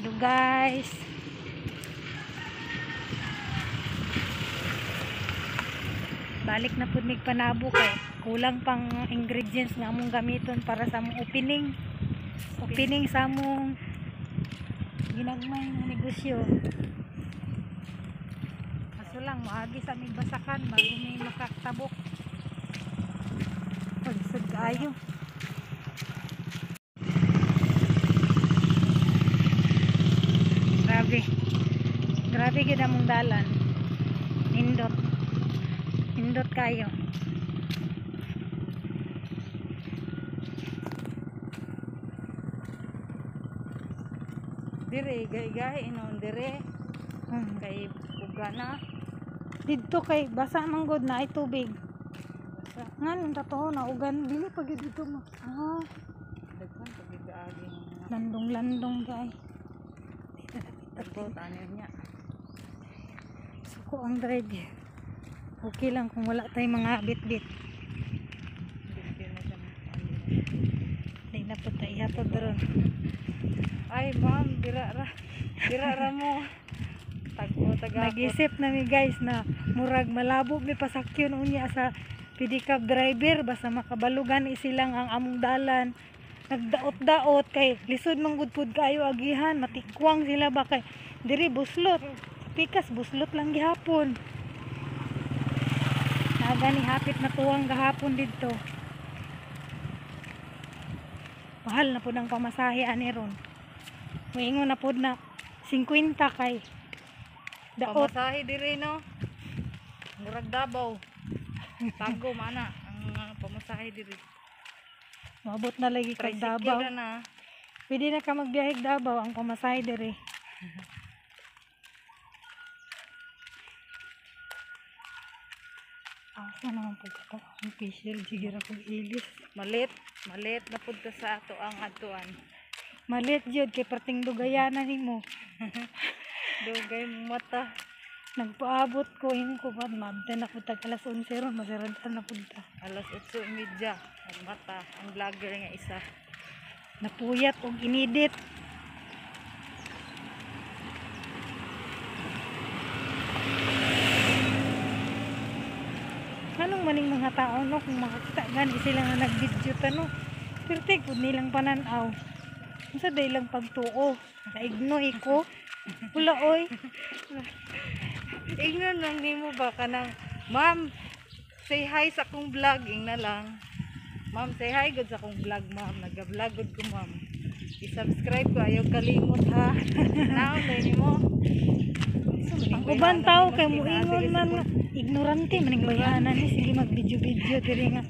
Hello guys. Balik na pud mig panabo kay kulang pang ingredients nga among gamiton para sa among opening. Opening sa among ginagmay nga negosyo. Kaso lang maagi sa aming basakan bago may makaktabok. Pagsud kayo. Grabe gid among dalan. Nindot kayo. Dire gay-gay inon dire. Kay ugana. Dito kay basa man gud na ay tubig. Basa. Nganong totoo na ugan dili pag dito mo. Daghan pagigaagi nga. Landong gay. Dagko tanan niya. Suko ang drive. Okay lang kung wala tayong mga bit-bit. Di na po tayo hapon doon. Ay ma'am, dira ra mo. Tagapot. Nag-isip na mi guys na murag malabo mi pasakyon unya sa pedicab driver basta makabalugan silang ang among dalan. Nagdaot-daot kay lisod man gud pud kayo agihan, matikwang sila ba kay diri buslot. Pikas buslot lang gihapon. Nagani hapit na tuwang gahapon dito. Mahal na pud ang pamasahe ani ron. Moingon na pud na 50 kay daot. Pamasahe dire no. Murag Davao. Tago mana ang pamasahe dire. Mabot na lagi kag Tricycle Davao. na. Pwede na ka magbiyahe kag Davao ang pamasahe dire. Asa naman po ka ang facial jigir akong ilis. Malit na pud ka sa ato ang atuan. Malit jud kay perting dugayanan nimo. Dugay mo mata. Nagpaabot ko yung kupat mabten ako tag alas 11 ron masiradan na punta. Alas 8:30 ang mata ang vlogger nga isa. Napuyat og inidit. Anong maning mga tao no kung makakita gani sila nga nag-video tano. Pertig pud nilang pananaw. Unsa day lang pagtuo? Nakaignoy ko. Wala oy. Ingnan lang nimo ba kanang ma'am say hi sa akong vlog na lang. Ma'am say hi gud sa akong vlog ma'am. Naga-vlog gud ko ma'am. I-subscribe ko ayaw kalimot ha. Naon day nimo. Ang uban tao kay moingon man nga ignorante maning bayanan ni sige mag-video diri nga.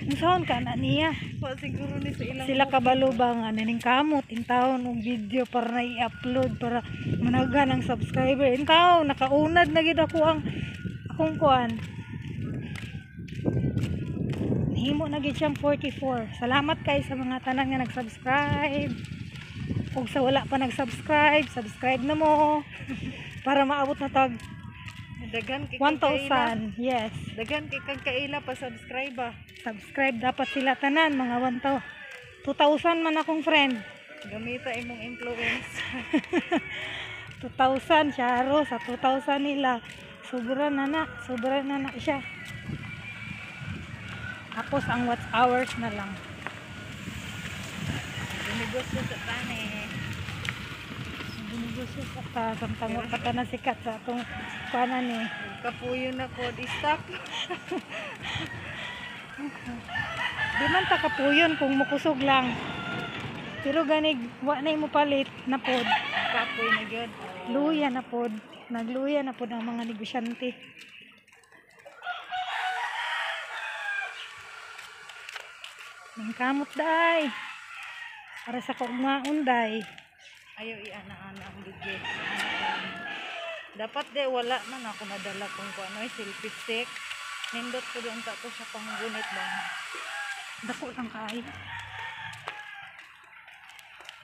Unsaon ka na niya? Wa siguro ni sa ilang Sila kabalo ba nga naning kamot in taon og video para na i-upload para managan ang subscriber. In taon nakaunad na gid ako ang akong kuan. Himo na gid siyang 44. Salamat kay sa mga tanan nga nag-subscribe. Ug sa wala pa nag-subscribe, subscribe na mo para maabot na tag dagan kay 1,000. Yes. Dagan kay kag kaila pa subscribe ba. Subscribe dapat sila tanan mga 2,000 man akong friend. Gamita imong influence. 2,000 syaro sa 2,000 nila. Sobra na siya. Tapos ang watch hours na lang. Negosyo sa tani. Binigosyo sa samtang wa pa ta na sikat sa atong kuanan ni. Kapuyo na ko di stop. Di man ta kapuyon kung mukusog lang. Pero ganig wa na mo palit na pod. Kapuy na gyud. Luya na pod. Nagluya na pod ang mga negosyante. Ang kamot day. Para sa kaugmaon day. Ayaw i-ana-ana ang video. Dapat de wala man ako nadala kung ano selfie stick. Nindot ko doon ta ko sa panggunit ba. Dako lang kaayo.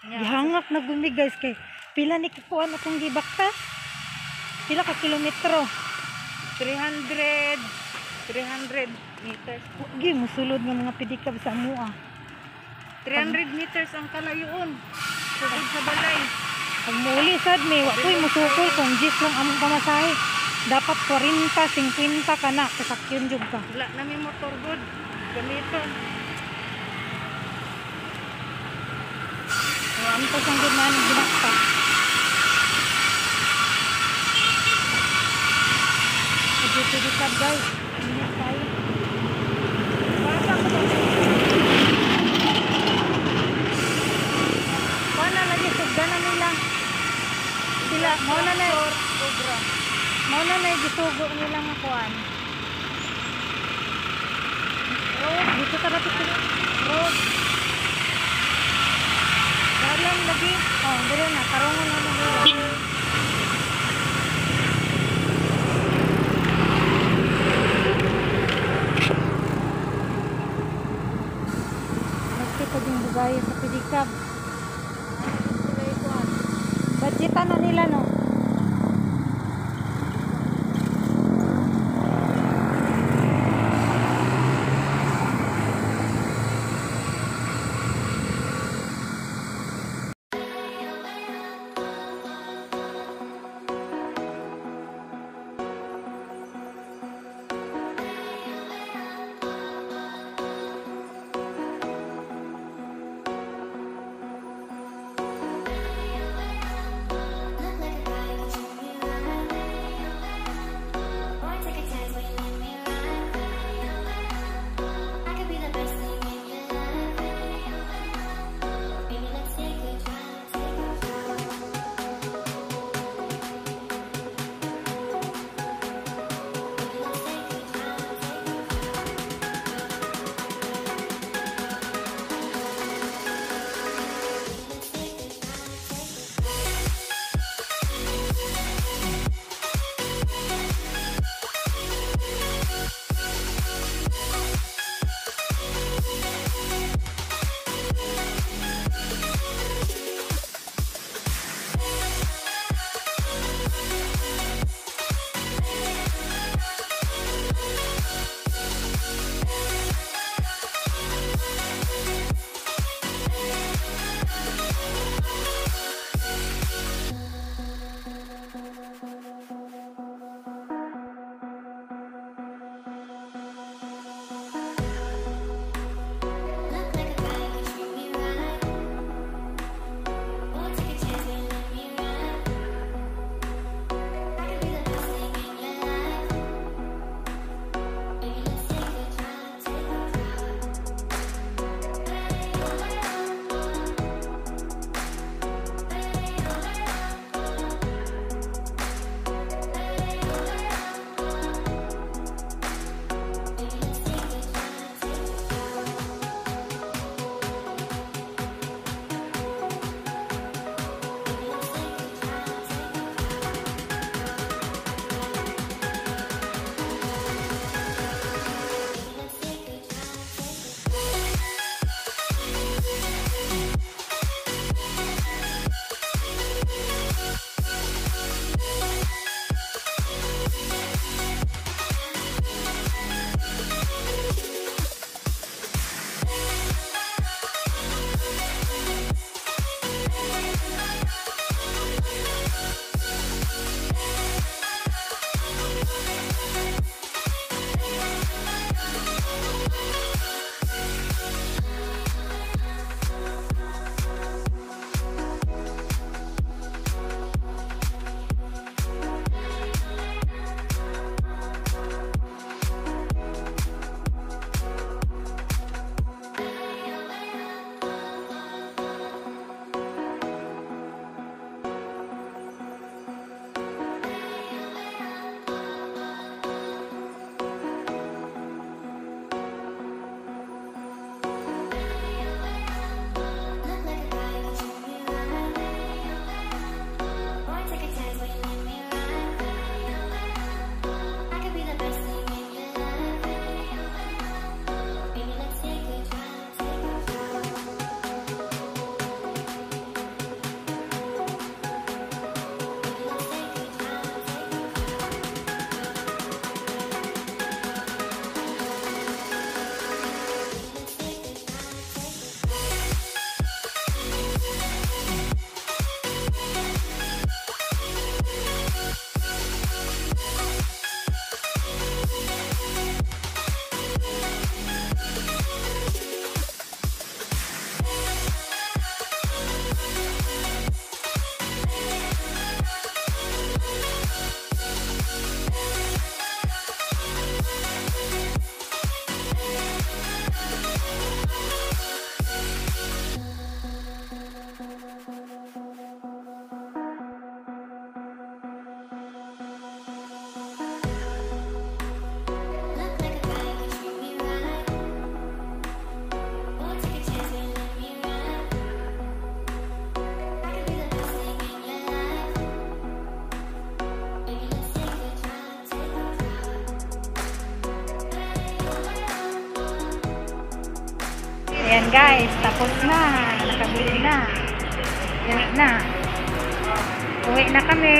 Nya, Gihangak na gumi guys kay pila ni kuan akong gibaktas. Pila ka kilometro. 300 meters. Gi musulod nga mga pedicab sa mua. 300 meters ang kalayoon. Sugod sa balay. Pag sad me, wa ko'y musukol kung jis lang among pamasahe. Dapat 40, 50 ka na, kasakyon jud ka. Wala na may motor good. Gamiton. Amtos ang gud man ginakta. Dito sad guys. Init tayo. Basta ko to. Pana lagi sugdan na nila. Sila mao na Cobra. mao na gisugo nila nga kuan. Road dito ka dapat sila. Road. Dalan lagi. Oh, dire na karongon na nila. Pag yung bugaya sa pedicab. Budgetan na nila no. Ayan guys, tapos na. Nakabili na. Uwi na. Uwi na kami.